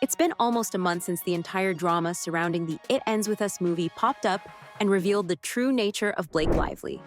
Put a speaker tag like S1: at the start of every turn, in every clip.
S1: It's been almost a month since the entire drama surrounding the It Ends With Us movie popped up and revealed the true nature of Blake Lively.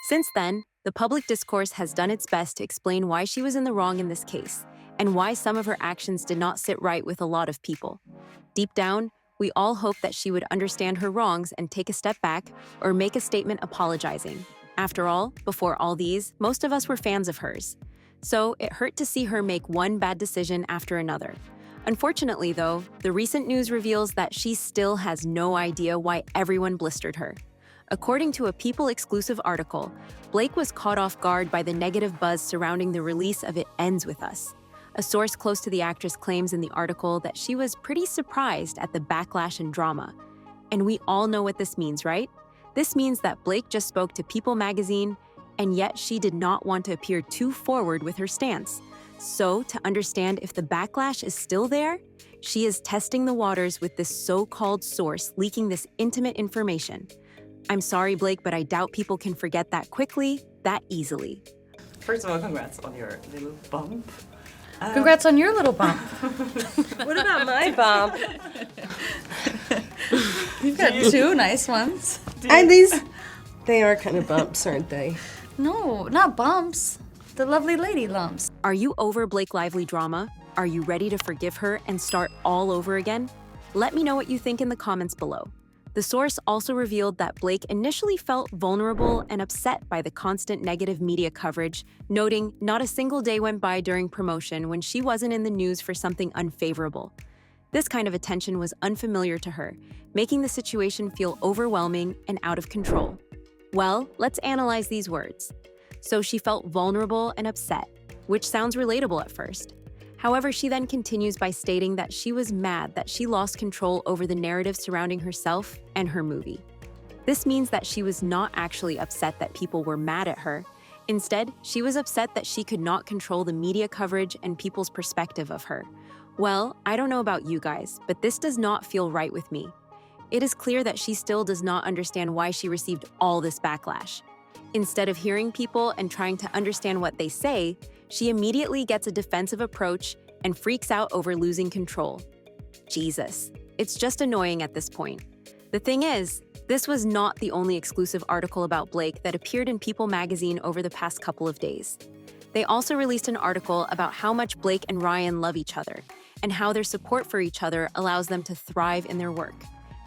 S1: Since then, the public discourse has done its best to explain why she was in the wrong in this case, and why some of her actions did not sit right with a lot of people. Deep down, we all hoped that she would understand her wrongs and take a step back or make a statement apologizing. After all, before all these, most of us were fans of hers. So it hurt to see her make one bad decision after another. Unfortunately, though, the recent news reveals that she still has no idea why everyone blistered her. According to a People-exclusive article, Blake was caught off guard by the negative buzz surrounding the release of It Ends With Us. A source close to the actress claims in the article that she was pretty surprised at the backlash and drama. And we all know what this means, right? This means that Blake just spoke to People magazine, and yet she did not want to appear too forward with her stance. So, to understand if the backlash is still there, she is testing the waters with this so-called source leaking this intimate information. I'm sorry, Blake, but I doubt people can forget that quickly, that easily.
S2: First of all, congrats on your little bump.
S3: Congrats on your little bump.
S4: What about my bump?
S3: You've got two nice ones.
S4: And these, they are kind of bumps, aren't they?
S3: No, not bumps. The lovely lady lumps.
S1: Are you over Blake Lively drama? Are you ready to forgive her and start all over again? Let me know what you think in the comments below. The source also revealed that Blake initially felt vulnerable and upset by the constant negative media coverage, noting not a single day went by during promotion when she wasn't in the news for something unfavorable. This kind of attention was unfamiliar to her, making the situation feel overwhelming and out of control. Well, let's analyze these words. So she felt vulnerable and upset, which sounds relatable at first. However, she then continues by stating that she was mad that she lost control over the narrative surrounding herself and her movie. This means that she was not actually upset that people were mad at her. Instead, she was upset that she could not control the media coverage and people's perspective of her. Well, I don't know about you guys, but this does not feel right with me. It is clear that she still does not understand why she received all this backlash. Instead of hearing people and trying to understand what they say, she immediately gets a defensive approach and freaks out over losing control. Jesus, it's just annoying at this point. The thing is, this was not the only exclusive article about Blake that appeared in People magazine over the past couple of days. They also released an article about how much Blake and Ryan love each other, and how their support for each other allows them to thrive in their work.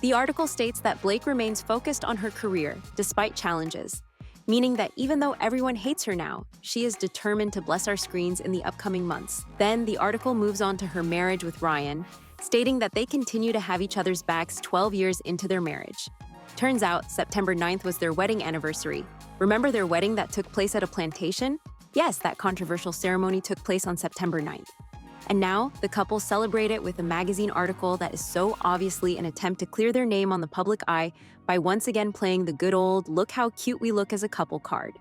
S1: The article states that Blake remains focused on her career despite challenges, meaning that even though everyone hates her now, she is determined to bless our screens in the upcoming months. Then the article moves on to her marriage with Ryan, stating that they continue to have each other's backs 12 years into their marriage. Turns out, September 9th was their wedding anniversary. Remember their wedding that took place at a plantation? Yes, that controversial ceremony took place on September 9th. And now, the couple celebrate it with a magazine article that is so obviously an attempt to clear their name on the public eye by once again playing the good old "look how cute we look as a couple" card.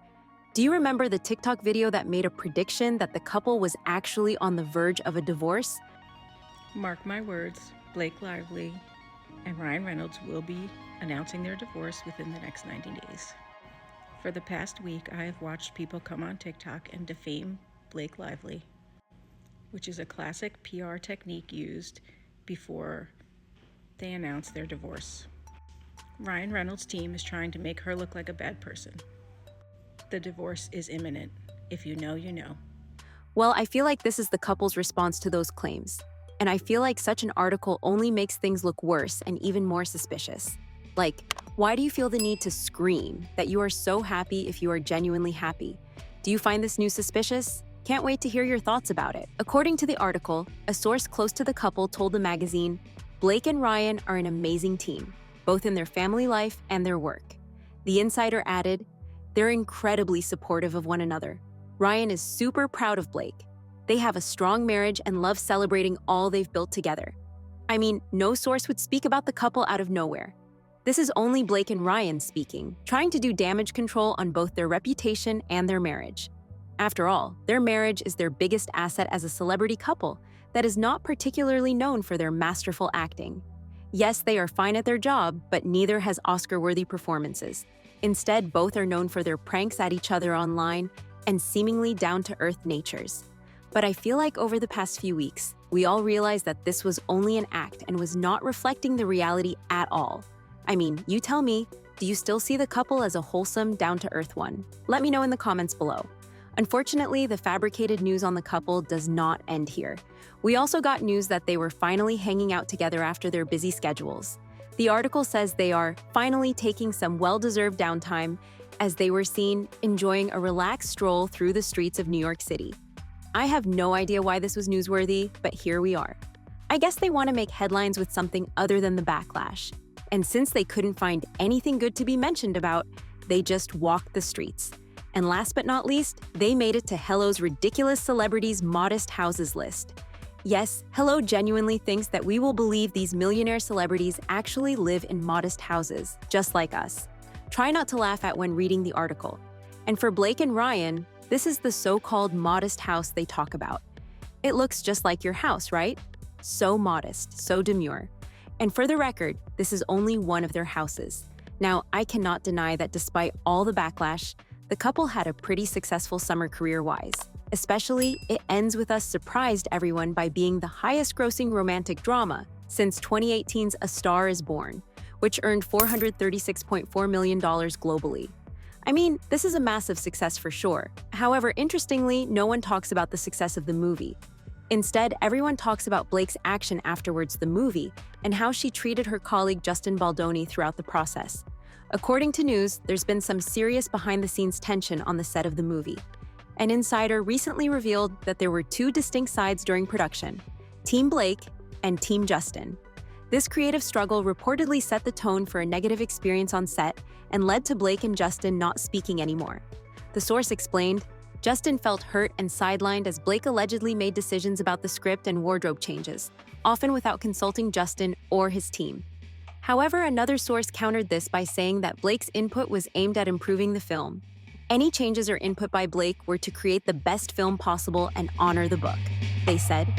S1: Do you remember the TikTok video that made a prediction that the couple was actually on the verge of a divorce?
S5: Mark my words, Blake Lively and Ryan Reynolds will be announcing their divorce within the next 90 days. For the past week, I have watched people come on TikTok and defame Blake Lively, which is a classic PR technique used before they announce their divorce. Ryan Reynolds' team is trying to make her look like a bad person. The divorce is imminent. If you know, you know.
S1: Well, I feel like this is the couple's response to those claims. And I feel like such an article only makes things look worse and even more suspicious. Like, why do you feel the need to scream that you are so happy if you are genuinely happy? Do you find this news suspicious? Can't wait to hear your thoughts about it. According to the article, a source close to the couple told the magazine, Blake and Ryan are an amazing team, both in their family life and their work. The insider added, they're incredibly supportive of one another. Ryan is super proud of Blake. They have a strong marriage and love celebrating all they've built together. I mean, no source would speak about the couple out of nowhere. This is only Blake and Ryan speaking, trying to do damage control on both their reputation and their marriage. After all, their marriage is their biggest asset as a celebrity couple that is not particularly known for their masterful acting. Yes, they are fine at their job, but neither has Oscar-worthy performances. Instead, both are known for their pranks at each other online and seemingly down-to-earth natures. But I feel like over the past few weeks, we all realized that this was only an act and was not reflecting the reality at all. I mean, you tell me, do you still see the couple as a wholesome, down-to-earth one? Let me know in the comments below. Unfortunately, the fabricated news on the couple does not end here. We also got news that they were finally hanging out together after their busy schedules. The article says they are finally taking some well-deserved downtime as they were seen enjoying a relaxed stroll through the streets of New York City. I have no idea why this was newsworthy, but here we are. I guess they want to make headlines with something other than the backlash. And since they couldn't find anything good to be mentioned about, they just walked the streets. And last but not least, they made it to Hello's ridiculous celebrities' modest houses list. Yes, Hello genuinely thinks that we will believe these millionaire celebrities actually live in modest houses, just like us. Try not to laugh at when reading the article. And for Blake and Ryan, this is the so-called modest house they talk about. It looks just like your house, right? So modest, so demure. And for the record, this is only one of their houses. Now, I cannot deny that despite all the backlash, the couple had a pretty successful summer career-wise. Especially, it ends with us surprised everyone by being the highest-grossing romantic drama since 2018's A Star is Born, which earned $436.4 million globally. I mean, this is a massive success for sure. However, interestingly, no one talks about the success of the movie. Instead, everyone talks about Blake's action afterwards the movie and how she treated her colleague Justin Baldoni throughout the process. According to news, there's been some serious behind-the-scenes tension on the set of the movie. An insider recently revealed that there were two distinct sides during production, Team Blake and Team Justin. This creative struggle reportedly set the tone for a negative experience on set and led to Blake and Justin not speaking anymore. The source explained, Justin felt hurt and sidelined as Blake allegedly made decisions about the script and wardrobe changes, often without consulting Justin or his team. However, another source countered this by saying that Blake's input was aimed at improving the film. Any changes or input by Blake were to create the best film possible and honor the book, they said.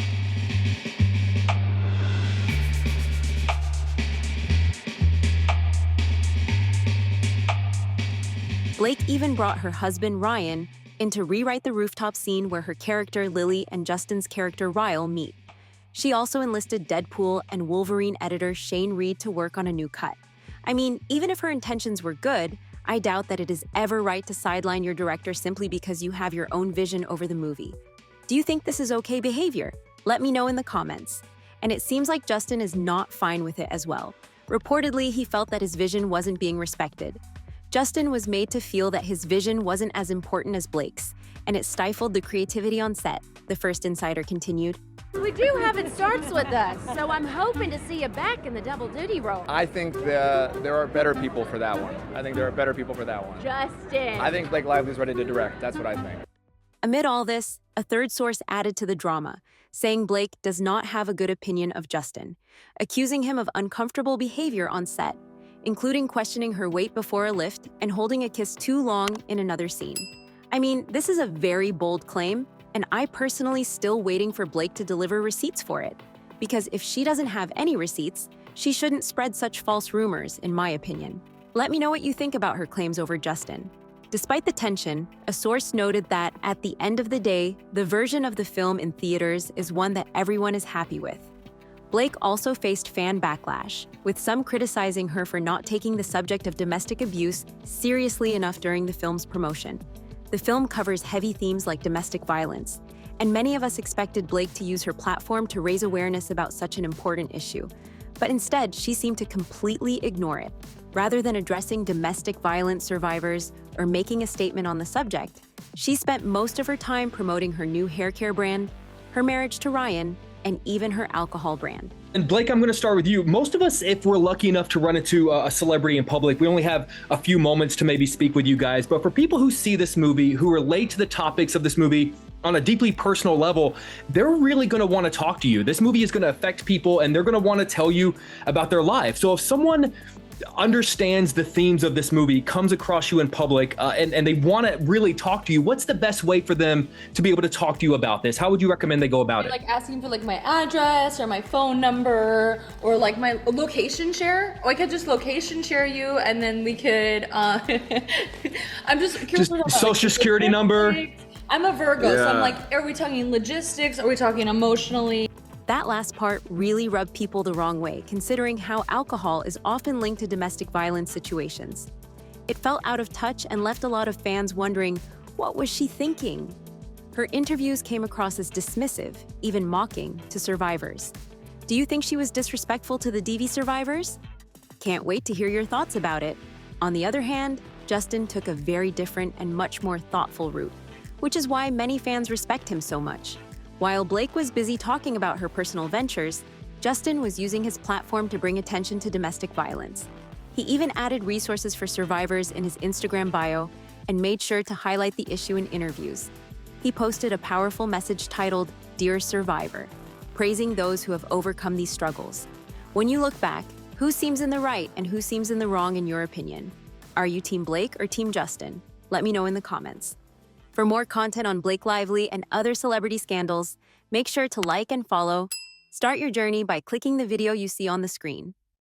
S1: Blake even brought her husband, Ryan, in to rewrite the rooftop scene where her character, Lily, and Justin's character, Ryle, meet. She also enlisted Deadpool and Wolverine editor Shane Reed to work on a new cut. I mean, even if her intentions were good, I doubt that it is ever right to sideline your director simply because you have your own vision over the movie. Do you think this is okay behavior? Let me know in the comments. And it seems like Justin is not fine with it as well. Reportedly, he felt that his vision wasn't being respected. Justin was made to feel that his vision wasn't as important as Blake's, and it stifled the creativity on set, the first insider continued.
S6: We do have It Starts With Us, so I'm hoping to see you back in the double duty role.
S7: I think there are better people for that one.
S6: Justin.
S7: I think Blake Lively's ready to direct. That's what I think.
S1: Amid all this, a third source added to the drama, saying Blake does not have a good opinion of Justin, accusing him of uncomfortable behavior on set, including questioning her weight before a lift and holding a kiss too long in another scene. I mean, this is a very bold claim, and I personally still waiting for Blake to deliver receipts for it. Because if she doesn't have any receipts, she shouldn't spread such false rumors, in my opinion. Let me know what you think about her claims over Justin. Despite the tension, a source noted that, at the end of the day, the version of the film in theaters is one that everyone is happy with. Blake also faced fan backlash, with some criticizing her for not taking the subject of domestic abuse seriously enough during the film's promotion. The film covers heavy themes like domestic violence, and many of us expected Blake to use her platform to raise awareness about such an important issue. But instead, she seemed to completely ignore it. Rather than addressing domestic violence survivors or making a statement on the subject, she spent most of her time promoting her new hair care brand, her marriage to Ryan, and even her alcohol brand.
S8: And Blake, I'm going to start with you. Most of us, if we're lucky enough to run into a celebrity in public, we only have a few moments to maybe speak with you guys. But for people who see this movie, who relate to the topics of this movie on a deeply personal level, they're really going to want to talk to you. This movie is going to affect people, and they're going to want to tell you about their life. So if someone understands the themes of this movie, comes across you in public, and they want to really talk to you, what's the best way for them to be able to talk to you about this? How would you recommend they go about it?
S3: Like asking for like my address or my phone number or like my location share. Or I could just location share you and then we could, I'm just curious
S8: Just
S3: about
S8: social security number.
S3: I'm a Virgo, so I'm
S7: Yeah.
S3: like, are we talking logistics? Are we talking emotionally?
S1: That last part really rubbed people the wrong way, considering how alcohol is often linked to domestic violence situations. It felt out of touch and left a lot of fans wondering, what was she thinking? Her interviews came across as dismissive, even mocking, to survivors. Do you think she was disrespectful to the DV survivors? Can't wait to hear your thoughts about it. On the other hand, Justin took a very different and much more thoughtful route, which is why many fans respect him so much. While Blake was busy talking about her personal ventures, Justin was using his platform to bring attention to domestic violence. He even added resources for survivors in his Instagram bio and made sure to highlight the issue in interviews. He posted a powerful message titled, "Dear Survivor," praising those who have overcome these struggles. When you look back, who seems in the right and who seems in the wrong in your opinion? Are you Team Blake or Team Justin? Let me know in the comments. For more content on Blake Lively and other celebrity scandals, make sure to like and follow. Start your journey by clicking the video you see on the screen.